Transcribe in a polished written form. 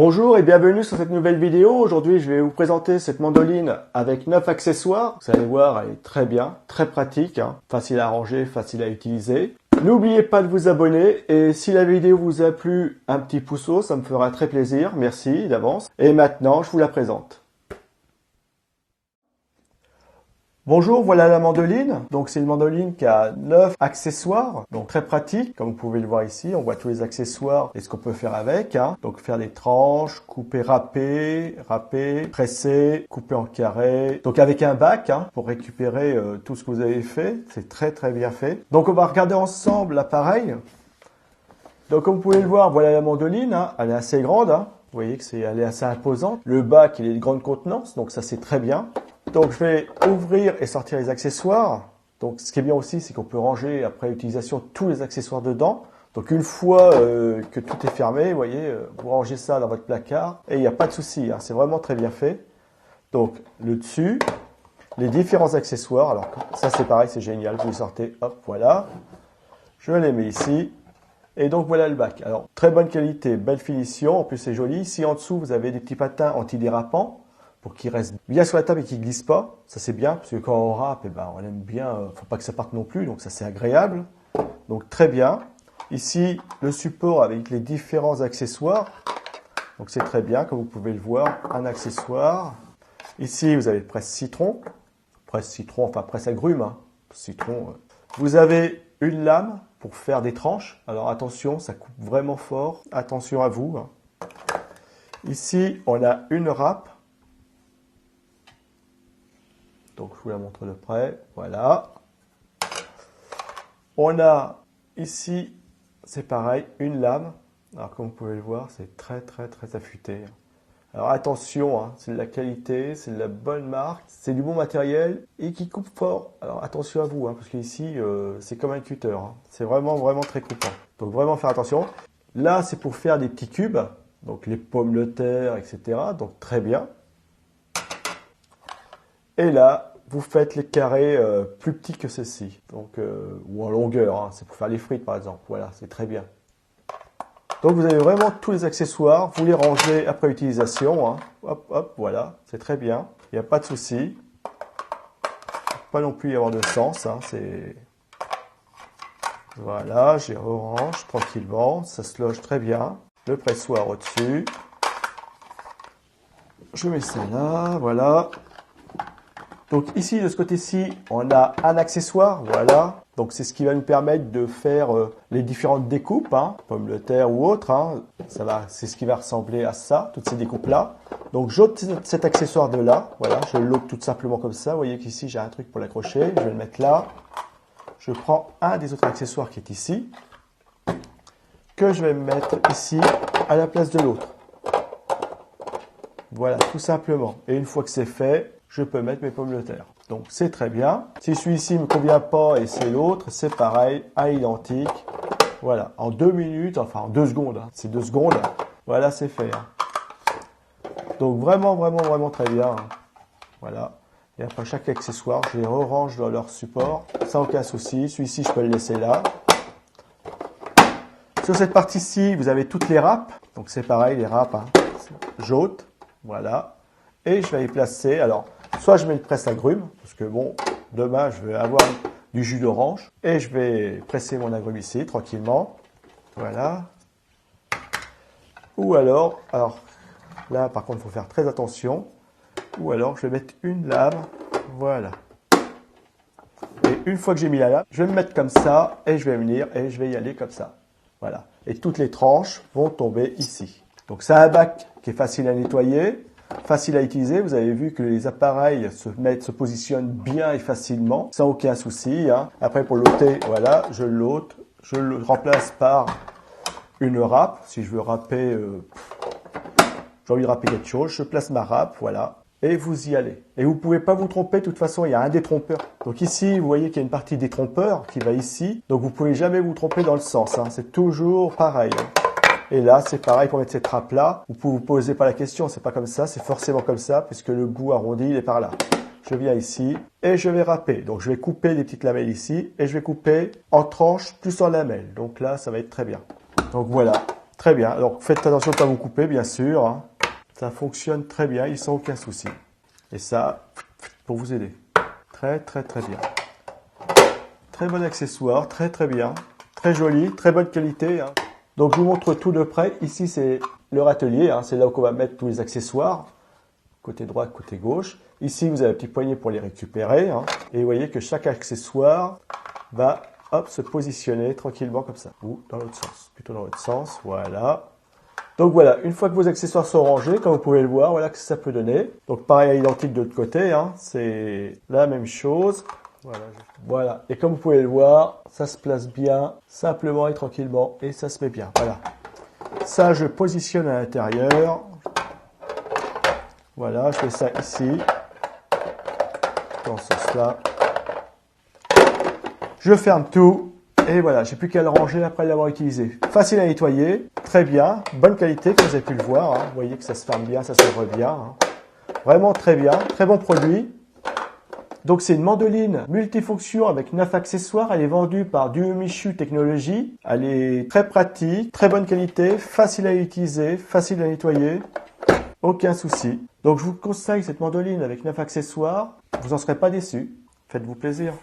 Bonjour et bienvenue sur cette nouvelle vidéo. Aujourd'hui, je vais vous présenter cette mandoline avec 9 accessoires. Vous allez voir, elle est très bien, très pratique, facile à ranger, facile à utiliser. N'oubliez pas de vous abonner et si la vidéo vous a plu, un petit pouceau, ça me fera très plaisir. Merci d'avance. Et maintenant, je vous la présente. Bonjour, voilà la mandoline. Donc c'est une mandoline qui a 9 accessoires, donc très pratique. Comme vous pouvez le voir ici, on voit tous les accessoires et ce qu'on peut faire avec. Donc faire des tranches, couper, râper, presser, couper en carré. Donc avec un bac pour récupérer tout ce que vous avez fait. C'est très bien fait. Donc on va regarder ensemble l'appareil. Donc comme vous pouvez le voir, voilà la mandoline. Elle est assez grande. Vous voyez que elle est assez imposante. Le bac, il est de grande contenance, donc ça c'est très bien. Donc je vais ouvrir et sortir les accessoires. Donc ce qui est bien aussi, c'est qu'on peut ranger après utilisation tous les accessoires dedans. Donc une fois que tout est fermé, vous voyez, vous rangez ça dans votre placard et il n'y a pas de souci. C'est vraiment très bien fait. Donc le dessus, les différents accessoires. Alors ça c'est pareil, c'est génial. Vous les sortez, hop, voilà. Je les mets ici. Et donc voilà le bac. Alors très bonne qualité, belle finition. En plus c'est joli. Ici en dessous, vous avez des petits patins antidérapants pour qu'il reste bien sur la table et qu'il glisse pas. Ça c'est bien, parce que quand on râpe, on aime bien, faut pas que ça parte non plus, donc ça c'est agréable. Donc très bien. Ici, le support avec les différents accessoires. Donc c'est très bien, comme vous pouvez le voir, un accessoire. Ici, vous avez le presse-citron, enfin presse-agrumes, citron. Vous avez une lame pour faire des tranches. Alors attention, ça coupe vraiment fort. Attention à vous. Ici, on a une râpe. Donc, je vous la montre de près. Voilà. On a ici, c'est pareil, une lame. Alors, comme vous pouvez le voir, c'est très affûté. Alors, attention, c'est de la qualité, c'est de la bonne marque, c'est du bon matériel et qui coupe fort. Alors, attention à vous, parce qu'ici, c'est comme un cutter. C'est vraiment très coupant. Donc, vraiment faire attention. Là, c'est pour faire des petits cubes. Donc, les pommes de terre, etc. Donc, très bien. Et là, vous faites les carrés plus petits que ceci, donc ou en longueur. C'est pour faire les frites par exemple. Voilà, c'est très bien. Donc vous avez vraiment tous les accessoires. Vous les rangez après utilisation. Hop, voilà, c'est très bien. Il n'y a pas de souci. Pas non plus y avoir de sens. Voilà, j'ai orange tranquillement. Ça se loge très bien. Le pressoir au-dessus. Je mets ça là, voilà. Donc ici, de ce côté-ci, on a un accessoire, voilà. Donc c'est ce qui va nous permettre de faire les différentes découpes, pommes de terre ou autres. C'est ce qui va ressembler à ça, toutes ces découpes-là. Donc j'ôte cet accessoire de là, voilà, je l'ôte tout simplement comme ça. Vous voyez qu'ici, j'ai un truc pour l'accrocher, je vais le mettre là. Je prends un des autres accessoires qui est ici, que je vais mettre ici à la place de l'autre. Voilà, tout simplement. Et une fois que c'est fait, je peux mettre mes pommes de terre. Donc c'est très bien. Si celui-ci ne me convient pas et c'est l'autre, c'est pareil, à l'identique. Voilà, en 2 minutes, enfin en 2 secondes, c'est 2 secondes. Voilà, c'est fait. Donc vraiment très bien. Voilà. Et après chaque accessoire, je les range dans leur support, sans aucun souci. Celui-ci, je peux le laisser là. Sur cette partie-ci, vous avez toutes les râpes. Donc c'est pareil, les râpes, j'ôte. Voilà. Et je vais les placer. Alors, soit je mets le presse-agrumes, parce que bon, demain, je vais avoir du jus d'orange. Et je vais presser mon agrume ici, tranquillement. Voilà. Ou alors, là, par contre, il faut faire très attention. Ou alors, je vais mettre une lame. Voilà. Et une fois que j'ai mis la lame, je vais me mettre comme ça, et je vais venir, et je vais y aller comme ça. Voilà. Et toutes les tranches vont tomber ici. Donc, c'est un bac qui est facile à nettoyer. Facile à utiliser, vous avez vu que les appareils se positionnent bien et facilement, sans aucun souci. Après pour l'ôter, voilà, je l'ôte, je le remplace par une râpe. Si je veux râper, j'ai envie de râper quelque chose, je place ma râpe, voilà, et vous y allez. Et vous ne pouvez pas vous tromper, de toute façon, il y a un détrompeur. Donc ici, vous voyez qu'il y a une partie détrompeur qui va ici, donc vous ne pouvez jamais vous tromper dans le sens, c'est toujours pareil. Et là, c'est pareil pour mettre cette râpe-là. Vous pouvez vous poser pas la question, c'est pas comme ça, c'est forcément comme ça, puisque le bout arrondi, il est par là. Je viens ici et je vais râper. Donc, je vais couper des petites lamelles ici et je vais couper en tranches plus en lamelles. Donc là, ça va être très bien. Donc voilà, Très bien. Alors faites attention de ne pas vous couper, bien sûr. Hein. Ça fonctionne très bien, ils sans aucun souci. Et ça, pour vous aider. Très bien. Très bon accessoire, très bien. Très joli, très bonne qualité. Hein. Donc je vous montre tout de près. Ici c'est leur atelier, hein. C'est là où on va mettre tous les accessoires. Côté droit, côté gauche. Ici vous avez un petit poignet pour les récupérer. Hein. Et vous voyez que chaque accessoire va se positionner tranquillement comme ça. Ou dans l'autre sens. Plutôt dans l'autre sens. Voilà. Donc voilà, une fois que vos accessoires sont rangés, comme vous pouvez le voir, voilà ce que ça peut donner. Donc pareil, identique de l'autre côté, hein, c'est la même chose. Voilà, et comme vous pouvez le voir, ça se place bien, simplement et tranquillement, et ça se met bien. Voilà. Ça, je positionne à l'intérieur. Voilà, je fais ça ici, dans ce sens-là. Je ferme tout. Et voilà, j'ai plus qu'à le ranger après l'avoir utilisé. Facile à nettoyer, très bien, bonne qualité comme vous avez pu le voir. Hein. Vous voyez que ça se ferme bien, ça s'ouvre bien. Hein. Vraiment très bien, très bon produit. Donc c'est une mandoline multifonction avec 9 accessoires. Elle est vendue par Duomichu Technologies. Elle est très pratique, très bonne qualité, facile à utiliser, facile à nettoyer. Aucun souci. Donc je vous conseille cette mandoline avec 9 accessoires. Vous n'en serez pas déçus. Faites-vous plaisir.